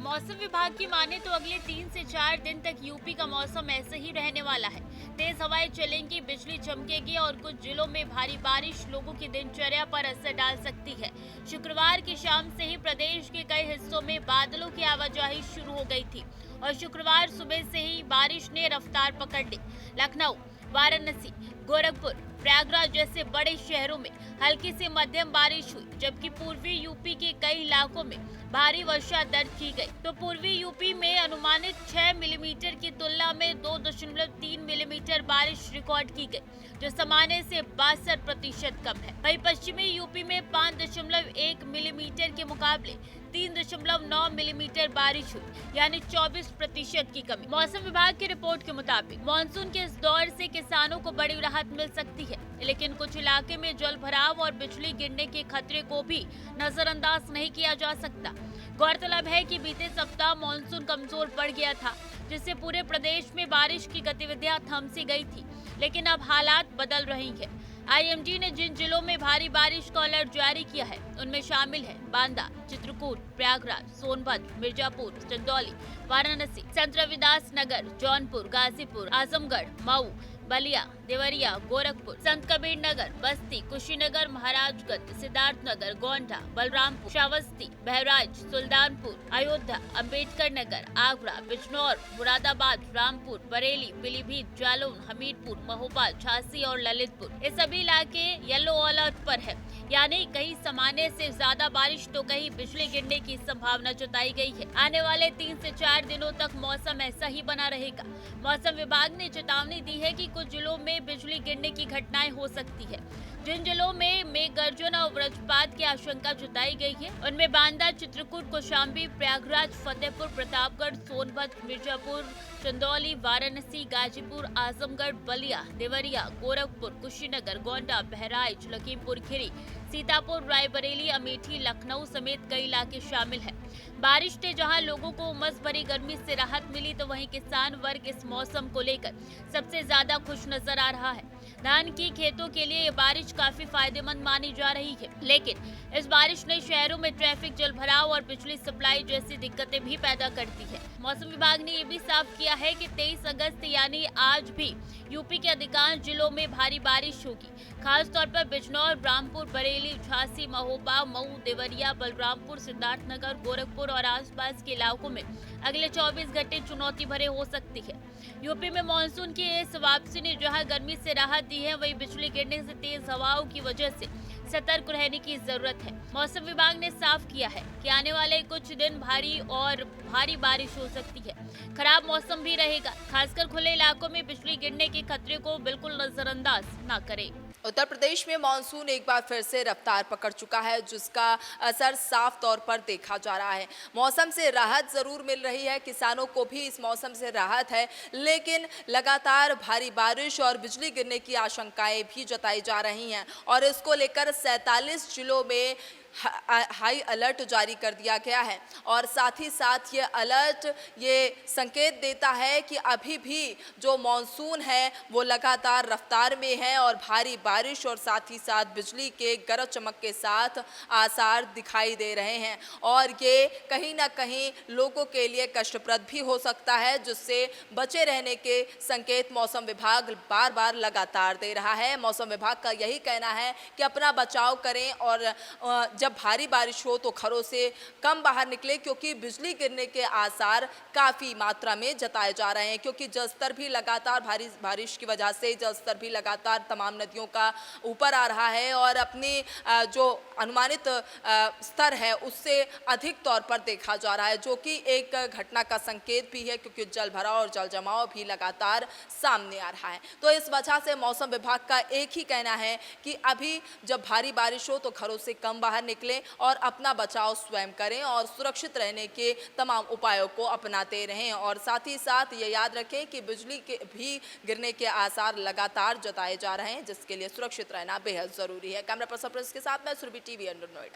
मौसम विभाग की माने तो अगले 3 से 4 दिन तक यूपी का मौसम ऐसे ही रहने वाला है। तेज हवाएं चलेंगी, बिजली चमकेगी और कुछ जिलों में भारी बारिश लोगों की दिनचर्या पर असर डाल सकती है। शुक्रवार की शाम से ही प्रदेश के कई हिस्सों में बादलों की आवाजाही शुरू हो गई थी और शुक्रवार सुबह से ही बारिश ने रफ्तार पकड़ ली। लखनऊ, वाराणसी, गोरखपुर, प्रयागराज जैसे बड़े शहरों में हल्की से मध्यम बारिश हुई, जबकि पूर्वी यूपी के कई इलाकों में भारी वर्षा दर्ज की गई। तो पूर्वी यूपी में अनुमानित 6 मिलीमीटर की तुलना में 2.3 मिलीमीटर बारिश रिकॉर्ड की गई, जो सामान्य से 62% कम है। वहीं पश्चिमी यूपी में 5.1 मिलीमीटर के मुकाबले 3.9 मिलीमीटर बारिश हुई, यानी 24% की कमी। मौसम विभाग की रिपोर्ट के मुताबिक मानसून के इस दौर से किसानों को बड़ी राहत मिल सकती है, लेकिन कुछ इलाके में जल भराव और बिजली गिरने के खतरे को भी नजरअंदाज नहीं किया जा सकता। गौरतलब है कि बीते सप्ताह मानसून कमजोर पड़ गया था, जिससे पूरे प्रदेश में बारिश की गतिविधियां थम सी गई थी, लेकिन अब हालात बदल रही हैं। आईएमडी ने जिन जिलों में भारी बारिश का अलर्ट जारी किया है, उनमें शामिल है बांदा, चित्रकूट, प्रयागराज, सोनभद्र, मिर्जापुर, चंदौली, वाराणसी, संत रविदास नगर, जौनपुर, गाजीपुर, आजमगढ़, मऊ, बलिया, देवरिया, गोरखपुर, संत कबीर नगर, बस्ती, कुशीनगर, महाराजगंज, सिद्धार्थनगर, गोंडा, बलरामपुर, श्रावस्ती, बहराइच, सुल्तानपुर, अयोध्या, अंबेडकर नगर, आगरा, बिजनौर, मुरादाबाद, रामपुर, बरेली, पीलीभीत, जालौन, हमीरपुर, महोबा, झांसी और ललितपुर। ये सभी इलाके येलो अलर्ट पर है, यानी कहीं सामान्य से ज्यादा बारिश तो कहीं बिजली गिरने की संभावना जताई गई है। आने वाले 3 से 4 दिनों तक मौसम ऐसा ही बना रहेगा। मौसम विभाग ने चेतावनी दी है कि कुछ जिलों में बिजली गिरने की घटनाएं हो सकती है। जिन जिलों में मेघ गर्जन और वज्रपात की आशंका जताई गई है, उनमें बांदा, चित्रकूट, कौशाम्बी, प्रयागराज, फतेहपुर, प्रतापगढ़, सोनभद्र, मिर्जापुर, चंदौली, वाराणसी, गाजीपुर, आजमगढ़, बलिया, देवरिया, गोरखपुर, कुशीनगर, गोंडा, बहराइच, लखीमपुर खीरी, सीतापुर, रायबरेली, अमेठी, लखनऊ समेत कई इलाके शामिल हैं। बारिश से जहां लोगों को उमस भरी गर्मी से राहत मिली, तो वहीं किसान वर्ग इस मौसम को लेकर सबसे ज्यादा खुश नजर आ रहा है। धान की खेतों के लिए ये बारिश काफी फायदेमंद मानी जा रही है, लेकिन इस बारिश ने शहरों में ट्रैफिक, जल भराव और बिजली सप्लाई जैसी दिक्कतें भी पैदा करती है। मौसम विभाग ने ये भी साफ किया है कि 23 अगस्त यानी आज भी यूपी के अधिकांश जिलों में भारी बारिश होगी, खासतौर पर बिजनौर, रामपुर, बरेली, झांसी, महोबा, मऊ, देवरिया, बलरामपुर, सिद्धार्थनगर, गोरखपुर और आसपास के इलाकों में अगले 24 घंटे चुनौती भरे हो सकती है। यूपी में मानसून की इस वापसी ने जहां गर्मी से राहत दी है, वहीं बिजली गिरने से तेज हवाओं की वजह से सतर्क रहने की जरूरत है। मौसम विभाग ने साफ किया है कि आने वाले कुछ दिन भारी बारिश हो सकती है। खराब मौसम भी रहेगा, खासकर खुले इलाकों में बिजली गिरने के खतरे को बिल्कुल नजरअंदाज न करें। उत्तर प्रदेश में मानसून एक बार फिर से रफ्तार पकड़ चुका है, जिसका असर साफ तौर पर देखा जा रहा है। मौसम से राहत जरूर मिल रही है, किसानों को भी इस मौसम से राहत है, लेकिन लगातार भारी बारिश और बिजली गिरने की आशंकाएं भी जताई जा रही हैं और इसको लेकर 47 जिलों में हाई अलर्ट जारी कर दिया गया है। और साथ ही साथ ये संकेत देता है कि अभी भी जो मानसून है वो लगातार रफ्तार में है और भारी बारिश और साथ ही साथ बिजली के गरज चमक के साथ आसार दिखाई दे रहे हैं और ये कहीं ना कहीं लोगों के लिए कष्टप्रद भी हो सकता है, जिससे बचे रहने के संकेत मौसम विभाग बार बार लगातार दे रहा है। मौसम विभाग का यही कहना है कि अपना बचाव करें और जब भारी बारिश हो तो घरों से कम बाहर निकले, क्योंकि बिजली गिरने के आसार काफ़ी मात्रा में जताए जा रहे हैं, क्योंकि जलस्तर भी लगातार भारी बारिश की वजह से जलस्तर भी लगातार तमाम नदियों का ऊपर आ रहा है और अपनी जो अनुमानित स्तर है उससे अधिक तौर पर देखा जा रहा है, जो कि एक घटना का संकेत भी है, क्योंकि जल भराव और जल जमाव भी लगातार सामने आ रहा है। तो इस वजह से मौसम विभाग का एक ही कहना है कि अभी जब भारी बारिश हो तो घरों से कम बाहर निकलें और अपना बचाव स्वयं करें और सुरक्षित रहने के तमाम उपायों को अपनाते रहें और साथ ही साथ ये याद रखें कि बिजली के भी गिरने के आसार लगातार जताए जा रहे हैं, जिसके लिए सुरक्षित रहना बेहद जरूरी है। कैमरा पर्सन के साथ मैं सुरभि, टीवी अंडर नोएडा।